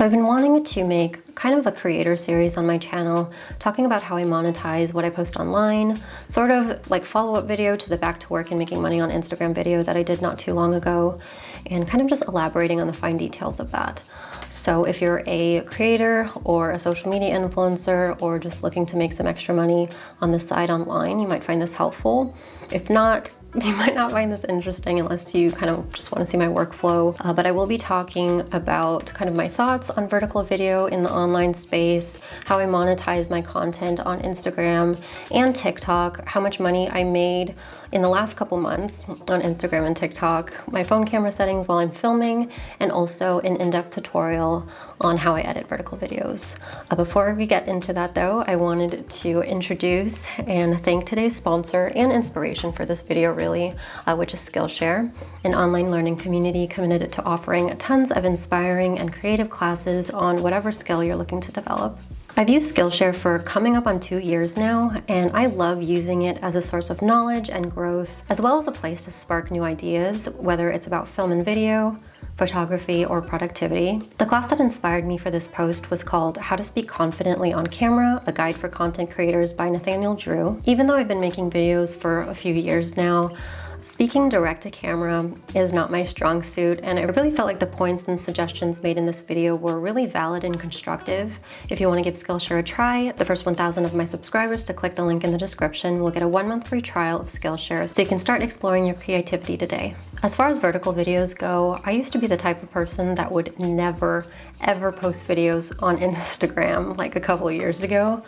So I've been wanting to make kind of a creator series on my channel, talking about how I monetize what I post online, sort of like follow-up video to the back to work and making money on Instagram video that I did not too long ago, and kind of just elaborating on the fine details of that. So if you're a creator or a social media influencer or just looking to make some extra money on the side online, you might find this helpful. If not, you might not find this interesting unless you kind of just want to see my workflow, but I will be talking about kind of my thoughts on vertical video in the online space, how I monetize my content on Instagram and TikTok, how much money I made in the last couple months on Instagram and TikTok, my phone camera settings while I'm filming, and also an in-depth tutorial on how I edit vertical videos. Before we get into that though, I wanted to introduce and thank today's sponsor and inspiration for this video really, which is Skillshare, an online learning community committed to offering tons of inspiring and creative classes on whatever skill you're looking to develop. I've used Skillshare for coming up on 2 years now, and I love using it as a source of knowledge and growth, as well as a place to spark new ideas, whether it's about film and video, photography, or productivity. The class that inspired me for this post was called How to Speak Confidently on Camera, a Guide for Content Creators by Nathaniel Drew. Even though I've been making videos for a few years now, speaking direct to camera is not my strong suit, and I really felt like the points and suggestions made in this video were really valid and constructive. If you want to give Skillshare a try, the first 1,000 of my subscribers to click the link in the description will get a 1-month free trial of Skillshare, so you can start exploring your creativity today. As far as vertical videos go, I used to be the type of person that would never ever post videos on Instagram like a couple of years ago.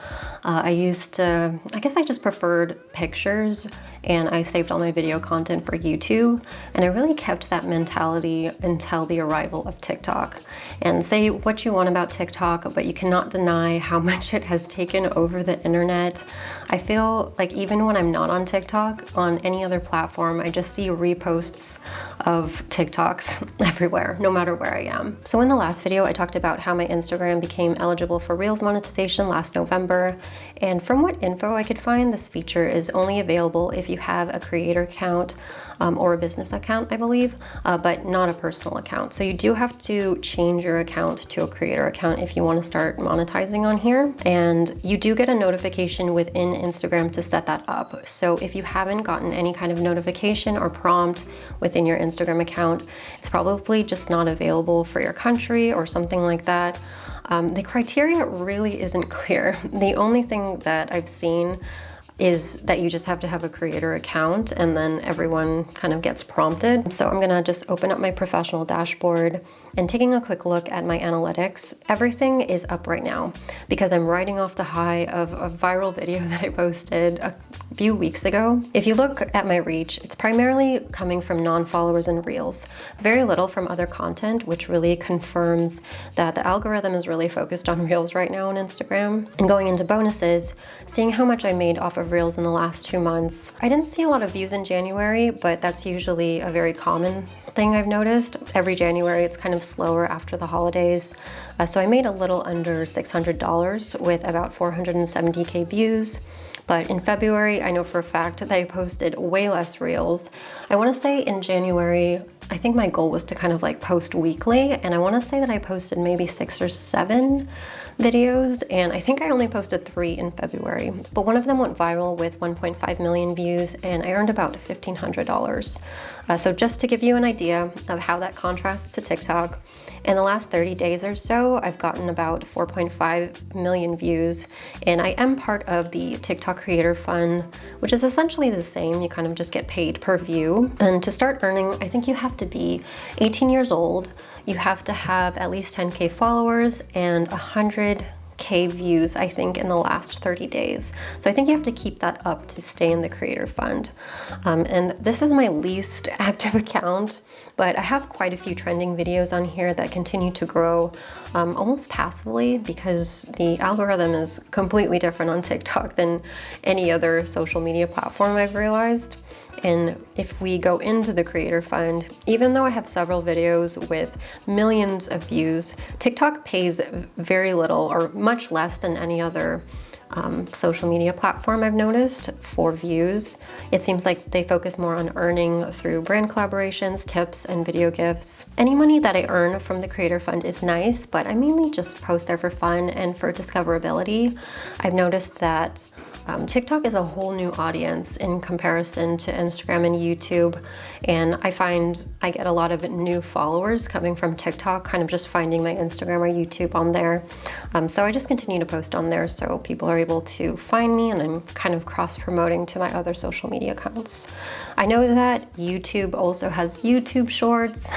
I guess I just preferred pictures, and I saved all my video content for YouTube, and I really kept that mentality until the arrival of TikTok. And say what you want about TikTok, but you cannot deny how much it has taken over the internet. I feel like even when I'm not on TikTok, on any other platform, I just see reposts of TikToks everywhere, no matter where I am. So in the last video, I talked about how my Instagram became eligible for Reels monetization last November, and from what info I could find, this feature is only available if you have a creator account or a business account, I believe, but not a personal account. So you do have to change your account to a creator account if you want to start monetizing on here, and you do get a notification within Instagram to set that up. So if you haven't gotten any kind of notification or prompt within your Instagram account, it's probably just not available for your country or something like that. The criteria really isn't clear. The only thing that I've seen is that you just have to have a creator account, and then everyone kind of gets prompted. So I'm gonna just open up my professional dashboard and taking a quick look at my analytics. Everything is up right now because I'm riding off the high of a viral video that I posted a few weeks ago. If you look at my reach, it's primarily coming from non-followers and Reels, very little from other content, which really confirms that the algorithm is really focused on Reels right now on Instagram. And going into bonuses, seeing how much I made off of Reels in the last 2 months. I didn't see a lot of views in January, but that's usually a very common thing I've noticed. Every January it's kind of slower after the holidays. So I made a little under $600 with about 470K views. But in February, I know for a fact that I posted way less Reels. I want to say in January, I think my goal was to kind of like post weekly, and I want to say that I posted maybe 6 or 7 videos, and I think I only posted 3 in February, but one of them went viral with 1.5 million views, and I earned about $1,500. So just to give you an idea of how that contrasts to TikTok, in the last 30 days or so, I've gotten about 4.5 million views, and I am part of the TikTok Creator Fund, which is essentially the same. You kind of just get paid per view. And to start earning, I think you have to be 18 years old, you have to have at least 10K followers and 100K views, I think, in the last 30 days. So I think you have to keep that up to stay in the Creator Fund. And this is my least active account, but I have quite a few trending videos on here that continue to grow almost passively because the algorithm is completely different on TikTok than any other social media platform, I've realized. And if we go into the Creator Fund, even though I have several videos with millions of views, TikTok pays very little or much less than any other social media platform I've noticed for views. It seems like they focus more on earning through brand collaborations, tips, and video gifts. Any money that I earn from the Creator Fund is nice, but I mainly just post there for fun and for discoverability. I've noticed that TikTok is a whole new audience in comparison to Instagram and YouTube, and I find I get a lot of new followers coming from TikTok, kind of just finding my Instagram or YouTube on there. So I just continue to post on there so people are able to find me, and I'm kind of cross-promoting to my other social media accounts. I know that YouTube also has YouTube Shorts,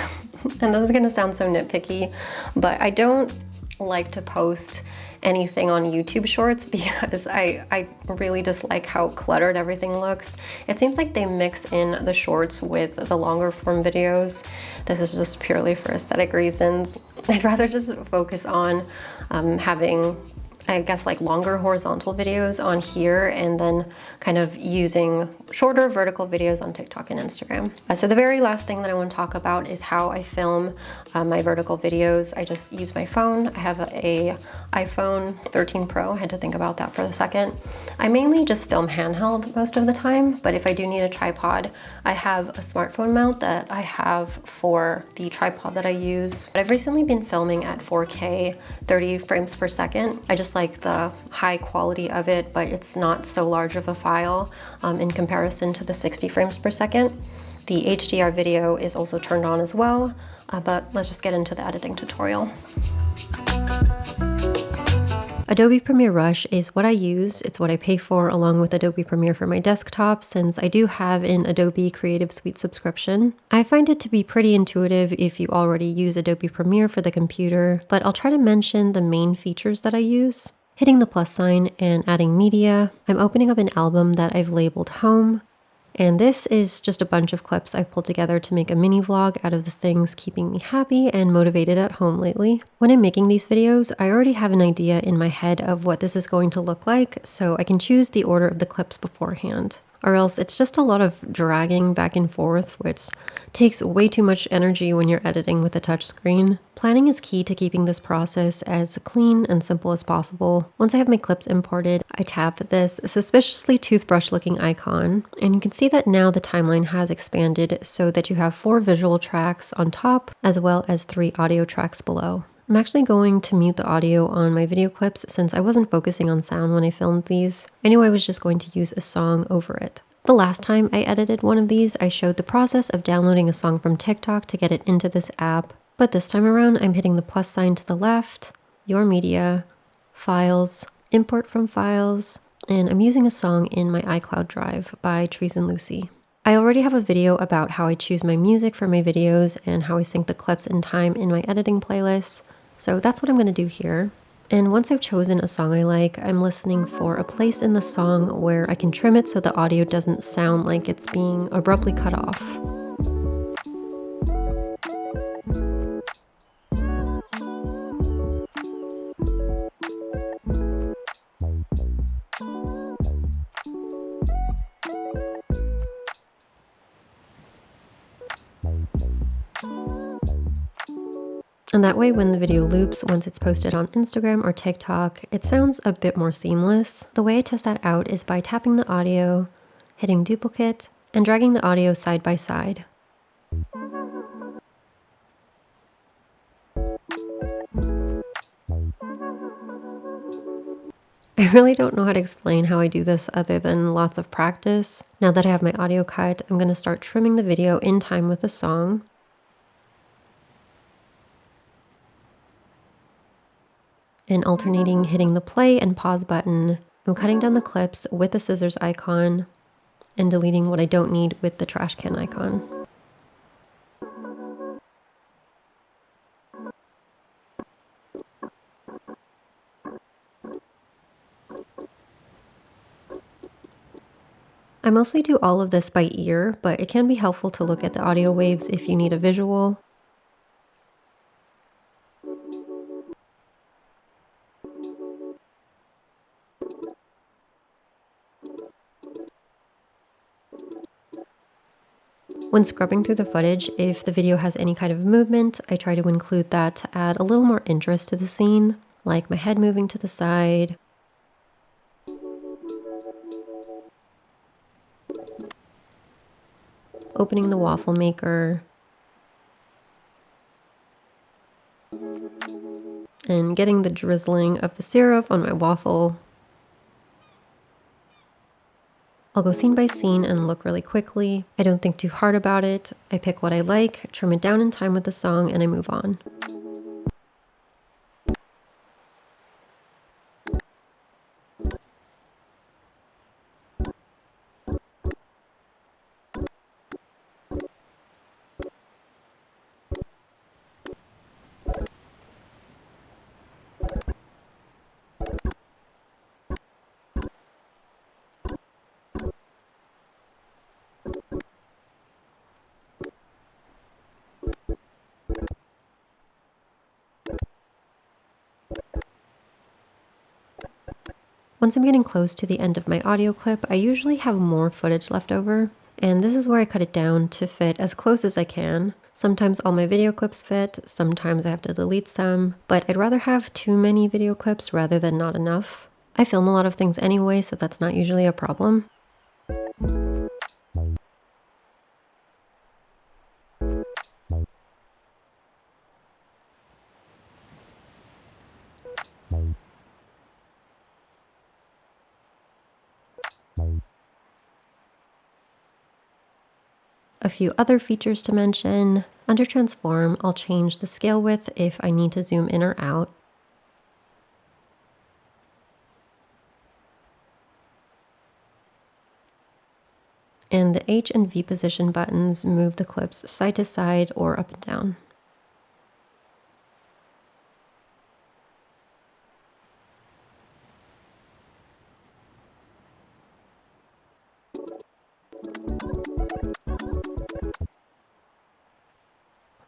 and this is gonna sound so nitpicky, but I don't like to post anything on YouTube Shorts because I really dislike how cluttered everything looks. It seems like they mix in the shorts with the longer form videos. This is just purely for aesthetic reasons. I'd rather just focus on having, I guess, like longer horizontal videos on here and then kind of using shorter vertical videos on TikTok and Instagram. So the very last thing that I want to talk about is how I film my vertical videos. I just use my phone. I have a iPhone 13 Pro. I had to think about that for a second. I mainly just film handheld most of the time, but if I do need a tripod, I have a smartphone mount that I have for the tripod that I use. But I've recently been filming at 4K, 30 frames per second. I just like the high quality of it, but it's not so large of a file in comparison to the 60 frames per second. The HDR video is also turned on as well, but let's just get into the editing tutorial. Adobe Premiere Rush is what I use. It's what I pay for along with Adobe Premiere for my desktop, since I do have an Adobe Creative Suite subscription. I find it to be pretty intuitive if you already use Adobe Premiere for the computer, but I'll try to mention the main features that I use. Hitting the plus sign and adding media, I'm opening up an album that I've labeled Home. And this is just a bunch of clips I've pulled together to make a mini vlog out of the things keeping me happy and motivated at home lately. When I'm making these videos, I already have an idea in my head of what this is going to look like, so I can choose the order of the clips beforehand. Or else it's just a lot of dragging back and forth, which takes way too much energy when you're editing with a touchscreen. Planning is key to keeping this process as clean and simple as possible. Once I have my clips imported, I tap this suspiciously toothbrush-looking icon, and you can see that now the timeline has expanded so that you have 4 visual tracks on top, as well as 3 audio tracks below. I'm actually going to mute the audio on my video clips since I wasn't focusing on sound when I filmed these. I knew I was just going to use a song over it. The last time I edited one of these, I showed the process of downloading a song from TikTok to get it into this app. But this time around, I'm hitting the plus sign to the left, Your Media, Files, Import from Files, and I'm using a song in my iCloud Drive by Trees and Lucy. I already have a video about how I choose my music for my videos and how I sync the clips in time in my editing playlist. So that's what I'm going to do here. And once I've chosen a song I like, I'm listening for a place in the song where I can trim it so the audio doesn't sound like it's being abruptly cut off. And that way, when the video loops, once it's posted on Instagram or TikTok, it sounds a bit more seamless. The way I test that out is by tapping the audio, hitting duplicate, and dragging the audio side by side. I really don't know how to explain how I do this other than lots of practice. Now that I have my audio cut, I'm going to start trimming the video in time with the song. And alternating hitting the play and pause button. I'm cutting down the clips with the scissors icon and deleting what I don't need with the trash can icon. I mostly do all of this by ear, but it can be helpful to look at the audio waves if you need a visual. When scrubbing through the footage, if the video has any kind of movement, I try to include that to add a little more interest to the scene, like my head moving to the side, opening the waffle maker, and getting the drizzling of the syrup on my waffle. I'll go scene by scene and look really quickly. I don't think too hard about it. I pick what I like, trim it down in time with the song, and I move on. Once I'm getting close to the end of my audio clip, I usually have more footage left over, and this is where I cut it down to fit as close as I can. Sometimes all my video clips fit, sometimes I have to delete some, but I'd rather have too many video clips rather than not enough. I film a lot of things anyway, so that's not usually a problem. A few other features to mention. Under transform, I'll change the scale width if I need to zoom in or out. And the H and V position buttons move the clips side to side or up and down.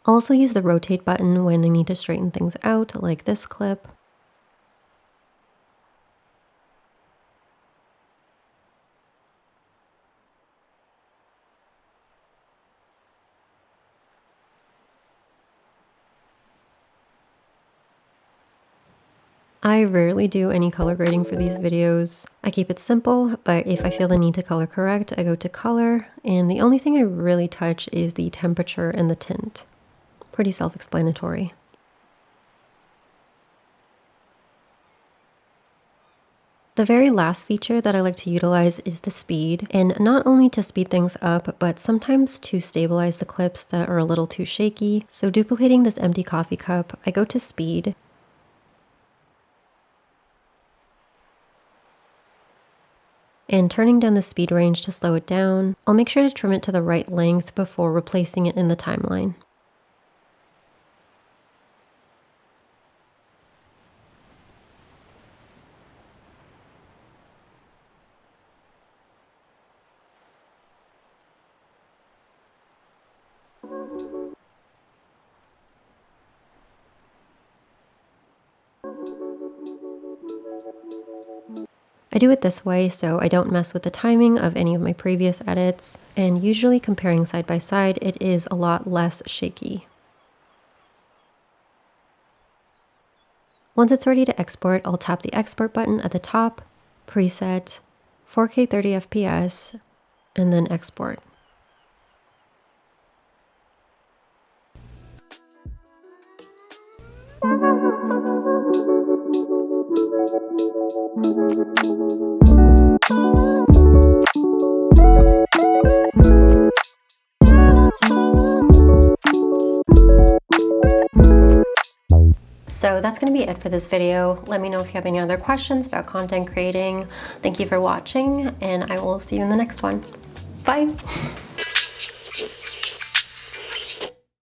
I'll also use the rotate button when I need to straighten things out, like this clip. I rarely do any color grading for these videos. I keep it simple, but if I feel the need to color correct, I go to color, and the only thing I really touch is the temperature and the tint. Pretty self-explanatory. The very last feature that I like to utilize is the speed, and not only to speed things up, but sometimes to stabilize the clips that are a little too shaky. So duplicating this empty coffee cup, I go to speed, and turning down the speed range to slow it down. I'll make sure to trim it to the right length before replacing it in the timeline. I do it this way so I don't mess with the timing of any of my previous edits, and usually comparing side by side, it is a lot less shaky. Once it's ready to export, I'll tap the export button at the top, preset, 4K 30 FPS, and then export. So that's going to be it for this video. Let me know if you have any other questions about content creating. Thank you for watching, and I will see you in the next one. Bye!